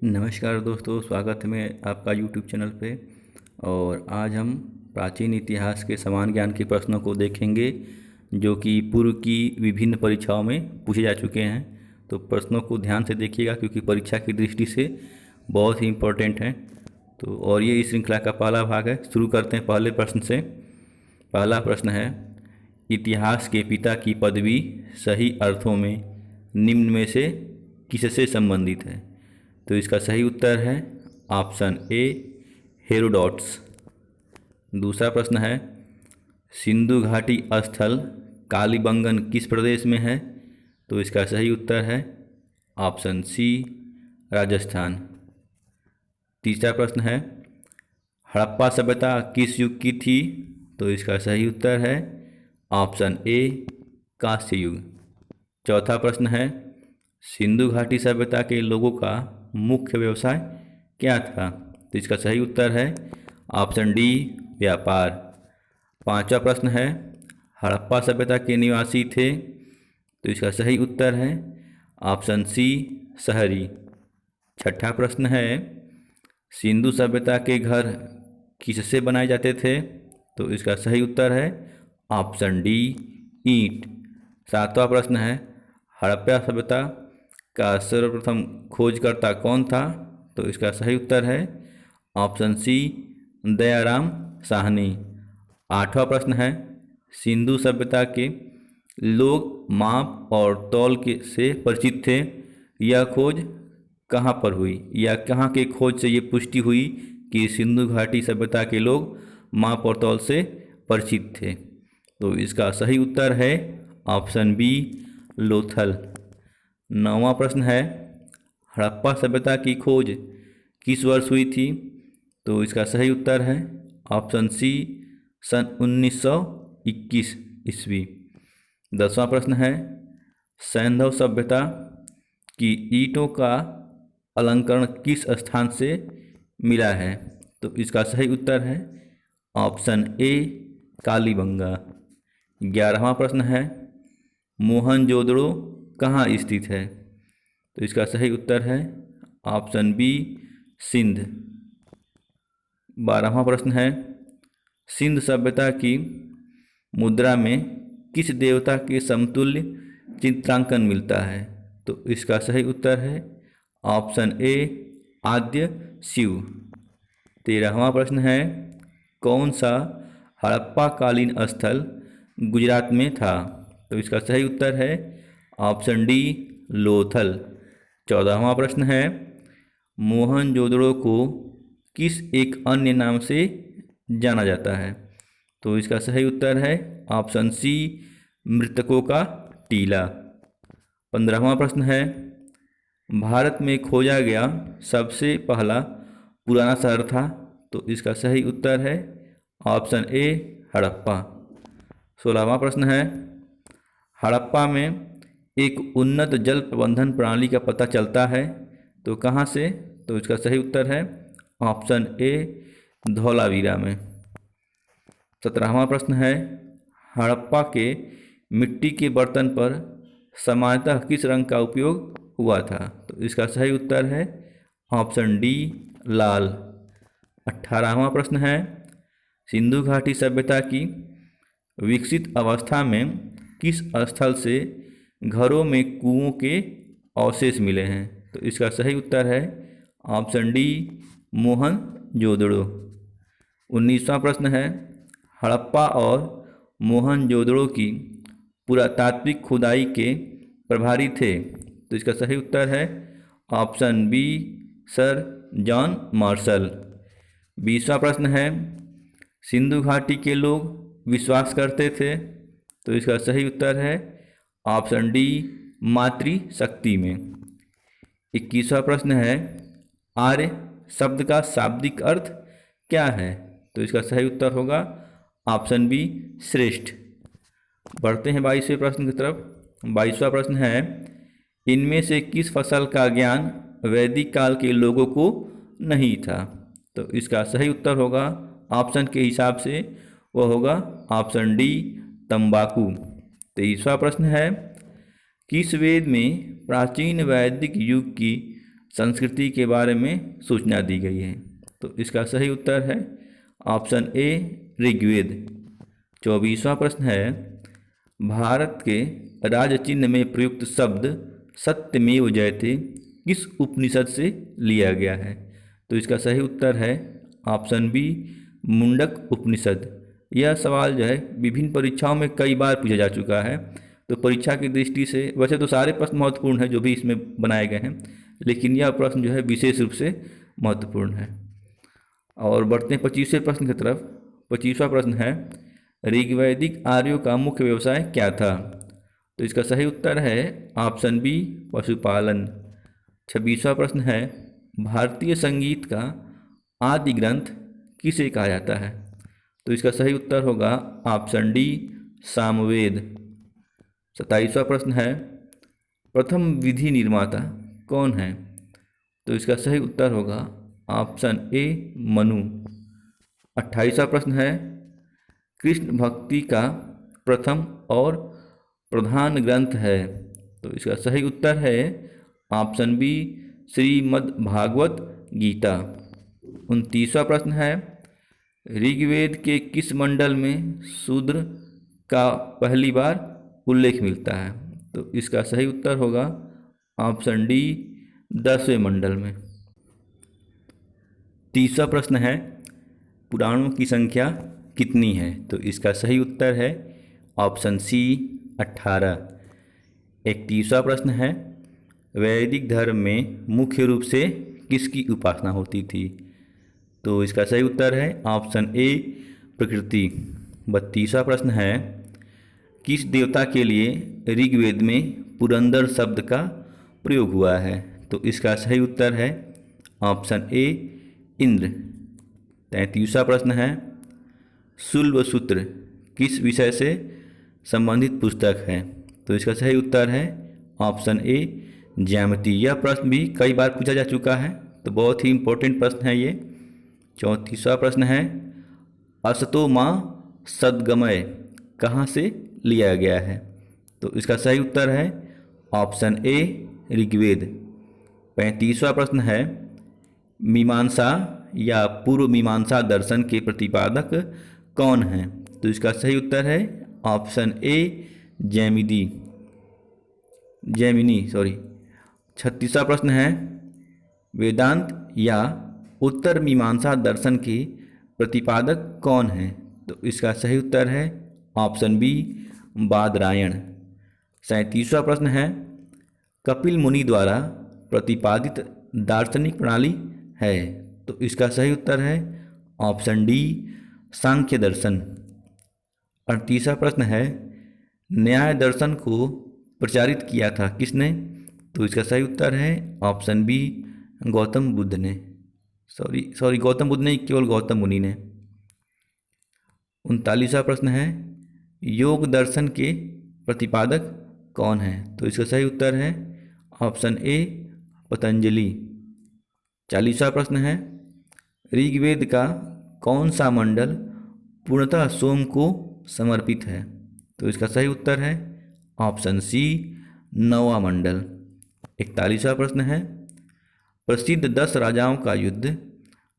नमस्कार दोस्तों, स्वागत है मैं आपका YouTube चैनल पे। और आज हम प्राचीन इतिहास के समान ज्ञान के प्रश्नों को देखेंगे जो कि पूर्व की विभिन्न परीक्षाओं में पूछे जा चुके हैं। तो प्रश्नों को ध्यान से देखिएगा क्योंकि परीक्षा की दृष्टि से बहुत ही इम्पोर्टेंट हैं। तो और ये इस श्रृंखला का पहला भाग है। शुरू करते हैं पहले प्रश्न से। पहला प्रश्न है, इतिहास के पिता की पदवी सही अर्थों में निम्न में से किससे संबंधित है? तो इसका सही उत्तर है ऑप्शन ए, हेरोडोटस। दूसरा प्रश्न है, सिंधु घाटी स्थल कालीबंगन किस प्रदेश में है? तो इसका सही उत्तर है ऑप्शन सी, राजस्थान। तीसरा प्रश्न है, हड़प्पा सभ्यता किस युग की थी? तो इसका सही उत्तर है ऑप्शन ए, कांस्य युग। चौथा प्रश्न है, सिंधु घाटी सभ्यता के लोगों का मुख्य व्यवसाय क्या था? तो इसका सही उत्तर है ऑप्शन डी, व्यापार। पांचवा प्रश्न है, हड़प्पा सभ्यता के निवासी थे? तो इसका सही उत्तर है ऑप्शन सी, शहरी। छठा प्रश्न है, सिंधु सभ्यता के घर किससे बनाए जाते थे? तो इसका सही उत्तर है ऑप्शन डी, ईंट। सातवां प्रश्न है, हड़प्पा सभ्यता का सर्वप्रथम खोजकर्ता कौन था? तो इसका सही उत्तर है ऑप्शन सी, दयाराम साहनी। आठवां प्रश्न है, सिंधु सभ्यता के लोग माप और तौल के से परिचित थे। यह खोज कहाँ पर हुई या कहाँ के खोज से ये पुष्टि हुई कि सिंधु घाटी सभ्यता के लोग माप और तौल से परिचित थे? तो इसका सही उत्तर है ऑप्शन बी, लोथल। नौवां प्रश्न है, हड़प्पा सभ्यता की खोज किस वर्ष हुई थी? तो इसका सही उत्तर है ऑप्शन सी, सन 1921 ईस्वी। 10वां प्रश्न है, सैंधव सभ्यता की ईंटों का अलंकरण किस स्थान से मिला है? तो इसका सही उत्तर है ऑप्शन ए, कालीबंगा। 11वां प्रश्न है, मोहनजोदड़ो कहाँ स्थित है? तो इसका सही उत्तर है ऑप्शन बी, सिंध। 12वां प्रश्न है, सिंध सभ्यता की मुद्रा में किस देवता के समतुल्य चित्रांकन मिलता है? तो इसका सही उत्तर है ऑप्शन ए, आद्य शिव। 13वां प्रश्न है, कौन सा हड़प्पा कालीन स्थल गुजरात में था? तो इसका सही उत्तर है ऑप्शन डी, लोथल। 14वां प्रश्न है, मोहनजोदड़ो को किस एक अन्य नाम से जाना जाता है? तो इसका सही उत्तर है ऑप्शन सी, मृतकों का टीला। 15वां प्रश्न है, भारत में खोजा गया सबसे पहला पुराना शहर था? तो इसका सही उत्तर है ऑप्शन ए, हड़प्पा। 16वां प्रश्न है, हड़प्पा में एक उन्नत जल प्रबंधन प्रणाली का पता चलता है तो कहाँ से? तो इसका सही उत्तर है ऑप्शन ए, धौलावीरा में। 17वां प्रश्न है, हड़प्पा के मिट्टी के बर्तन पर सामान्यतः किस रंग का उपयोग हुआ था? तो इसका सही उत्तर है ऑप्शन डी, लाल। 18वां प्रश्न है, सिंधु घाटी सभ्यता की विकसित अवस्था में किस स्थल से घरों में कुओं के अवशेष मिले हैं? तो इसका सही उत्तर है ऑप्शन डी, मोहनजोदड़ो। 19वां प्रश्न है, हड़प्पा और मोहनजोदड़ो की पुरातात्विक खुदाई के प्रभारी थे? तो इसका सही उत्तर है option B, sir John Marshall. 20वां प्रश्न है, सिंधु घाटी के लोग विश्वास करते थे? तो इसका सही उत्तर है ऑप्शन डी, मातृशक्ति में। 21वां प्रश्न है, आर्य शब्द का शाब्दिक अर्थ क्या है? तो इसका सही उत्तर होगा ऑप्शन बी, श्रेष्ठ। बढ़ते हैं 22वें प्रश्न की तरफ। 22वां प्रश्न है, इनमें से किस फसल का ज्ञान वैदिक काल के लोगों को नहीं था? तो इसका सही उत्तर होगा ऑप्शन के हिसाब से वह होगा ऑप्शन डी, तंबाकू। 23वां प्रश्न है, किस वेद में प्राचीन वैदिक युग की संस्कृति के बारे में सूचना दी गई है। तो इसका सही उत्तर है ऑप्शन ए ऋग्वेद। 24वां प्रश्न है भारत के राज्य चिन्ह में प्रयुक्त शब्द सत्यमेव जयते किस उपनिषद से लिया गया है? तो इसका सही उत्तर है ऑप्शन बी मुंडक उपनिषद। यह सवाल जो है विभिन्न परीक्षाओं में कई बार पूछा जा चुका है। तो परीक्षा की दृष्टि से वैसे तो सारे प्रश्न महत्वपूर्ण हैं जो भी इसमें बनाए गए हैं, लेकिन यह प्रश्न जो है विशेष रूप से महत्वपूर्ण है। और बढ़ते हैं 25वें प्रश्न की तरफ। 25वां प्रश्न है ऋग्वैदिक आर्यों का मुख्य व्यवसाय क्या था? तो इसका सही उत्तर है ऑप्शन बी पशुपालन। 26वां प्रश्न है भारतीय संगीत का आदि ग्रंथ किसे कहा जाता है? तो इसका सही उत्तर होगा ऑप्शन डी सामवेद। 27वां प्रश्न है प्रथम विधि निर्माता कौन है? तो इसका सही उत्तर होगा ऑप्शन ए मनु। 28वां प्रश्न है कृष्ण भक्ति का प्रथम और प्रधान ग्रंथ है। तो इसका सही उत्तर है ऑप्शन बी श्रीमद् भागवत गीता। 29वां प्रश्न है ऋग्वेद के किस मंडल में शूद्र का पहली बार उल्लेख मिलता है? तो इसका सही उत्तर होगा ऑप्शन डी 10वें मंडल में। 30वां प्रश्न है पुराणों की संख्या कितनी है? तो इसका सही उत्तर है ऑप्शन सी 18। 31वां प्रश्न है वैदिक धर्म में मुख्य रूप से किसकी उपासना होती थी? तो इसका सही उत्तर है ऑप्शन ए प्रकृति। 32वां प्रश्न है किस देवता के लिए ऋग्वेद में पुरंदर शब्द का प्रयोग हुआ है? तो इसका सही उत्तर है ऑप्शन ए इंद्र। 33वां प्रश्न है शुल्ब सूत्र किस विषय से संबंधित पुस्तक है? तो इसका सही उत्तर है ऑप्शन ए ज्यामिति। यह प्रश्न भी कई बार पूछा जा चुका है, तो बहुत ही इम्पोर्टेंट प्रश्न है ये। 34वां प्रश्न है असतो माँ सद्गमय कहाँ से लिया गया है? तो इसका सही उत्तर है ऑप्शन ए ऋग्वेद। 35वां प्रश्न है मीमांसा या पूर्व मीमांसा दर्शन के प्रतिपादक कौन है? तो इसका सही उत्तर है ऑप्शन ए जैमिनी। 36वां प्रश्न है वेदांत या उत्तर मीमांसा दर्शन के प्रतिपादक कौन है? तो इसका सही उत्तर है ऑप्शन बी बादरायण। 37वां प्रश्न है कपिल मुनि द्वारा प्रतिपादित दार्शनिक प्रणाली है? तो इसका सही उत्तर है ऑप्शन डी सांख्य दर्शन। 38वां प्रश्न है न्याय दर्शन को प्रचारित किया था किसने? तो इसका सही उत्तर है ऑप्शन बी गौतम बुद्ध ने। गौतम बुद्ध नहीं, केवल गौतम मुनि ने। 39वां प्रश्न है योग दर्शन के प्रतिपादक कौन है? तो इसका सही उत्तर है ऑप्शन ए पतंजलि। 40वां प्रश्न है ऋग्वेद का कौन सा मंडल पूर्णतः सोम को समर्पित है? तो इसका सही उत्तर है ऑप्शन सी 9वां मंडल। 41वां प्रश्न है प्रसिद्ध 10 राजाओं का युद्ध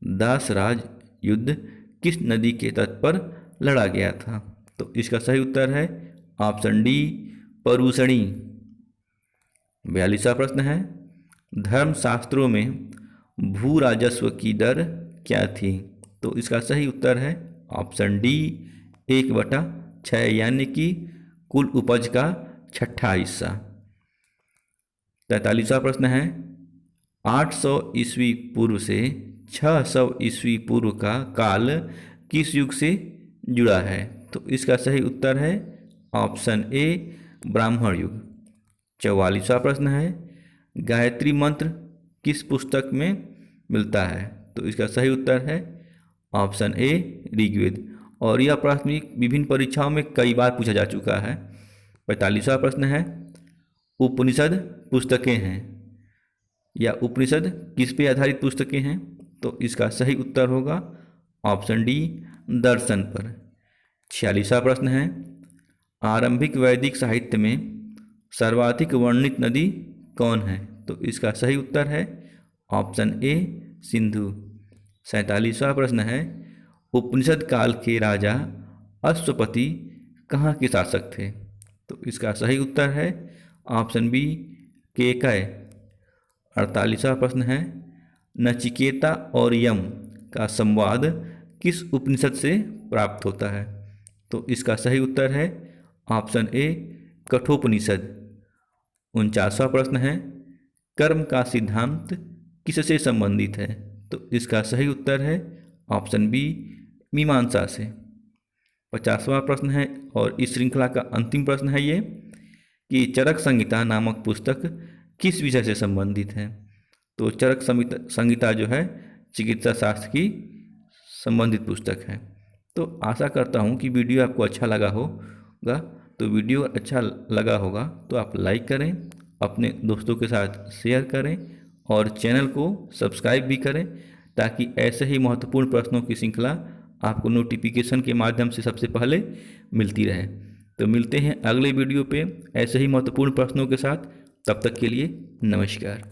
दासराज युद्ध किस नदी के तट पर लड़ा गया था? तो इसका सही उत्तर है ऑप्शन डी परुषणी। 42वां प्रश्न है धर्मशास्त्रों में भू राजस्व की दर क्या थी? तो इसका सही उत्तर है ऑप्शन डी 1/6 यानी कि कुल उपज का 6ठा हिस्सा। 43वां प्रश्न है 800 ईस्वी पूर्व से 600 ईस्वी पूर्व का काल किस युग से जुड़ा है? तो इसका सही उत्तर है ऑप्शन ए ब्राह्मण युग। 44वां प्रश्न है गायत्री मंत्र किस पुस्तक में मिलता है? तो इसका सही उत्तर है ऑप्शन ए ऋग्वेद। और यह प्रश्न विभिन्न परीक्षाओं में कई बार पूछा जा चुका है। 45वां प्रश्न है उपनिषद पुस्तकें हैं या उपनिषद किस पे आधारित पुस्तकें हैं? तो इसका सही उत्तर होगा ऑप्शन डी दर्शन पर। 46वां प्रश्न है आरंभिक वैदिक साहित्य में सर्वाधिक वर्णित नदी कौन है? तो इसका सही उत्तर है ऑप्शन ए सिंधु। 47वां प्रश्न है, उपनिषद काल के राजा अश्वपति कहाँ के शासक थे? तो इसका सही उत्तर है ऑप्शन बी केकय। 48वां प्रश्न है, नचिकेता और यम का संवाद किस उपनिषद से प्राप्त होता है? तो इसका सही उत्तर है ऑप्शन ए कठोपनिषद। 49वां प्रश्न है, कर्म का सिद्धांत किससे संबंधित है? तो इसका सही उत्तर है ऑप्शन बी मीमांसा से। 50वां प्रश्न है और इस श्रृंखला का अंतिम प्रश्न है ये कि चरक संहिता नामक पुस्तक किस विषय से संबंधित है? तो चरक संहिता जो है चिकित्सा शास्त्र की संबंधित पुस्तक है। तो आशा करता हूँ कि वीडियो आपको अच्छा लगा होगा। तो वीडियो अच्छा लगा होगा तो आप लाइक करें, अपने दोस्तों के साथ शेयर करें और चैनल को सब्सक्राइब भी करें, ताकि ऐसे ही महत्वपूर्ण प्रश्नों की श्रृंखला आपको नोटिफिकेशन के माध्यम से सबसे पहले मिलती रहे। तो मिलते हैं अगले वीडियो पे ऐसे ही महत्वपूर्ण प्रश्नों के साथ। तब तक के लिए नमस्कार।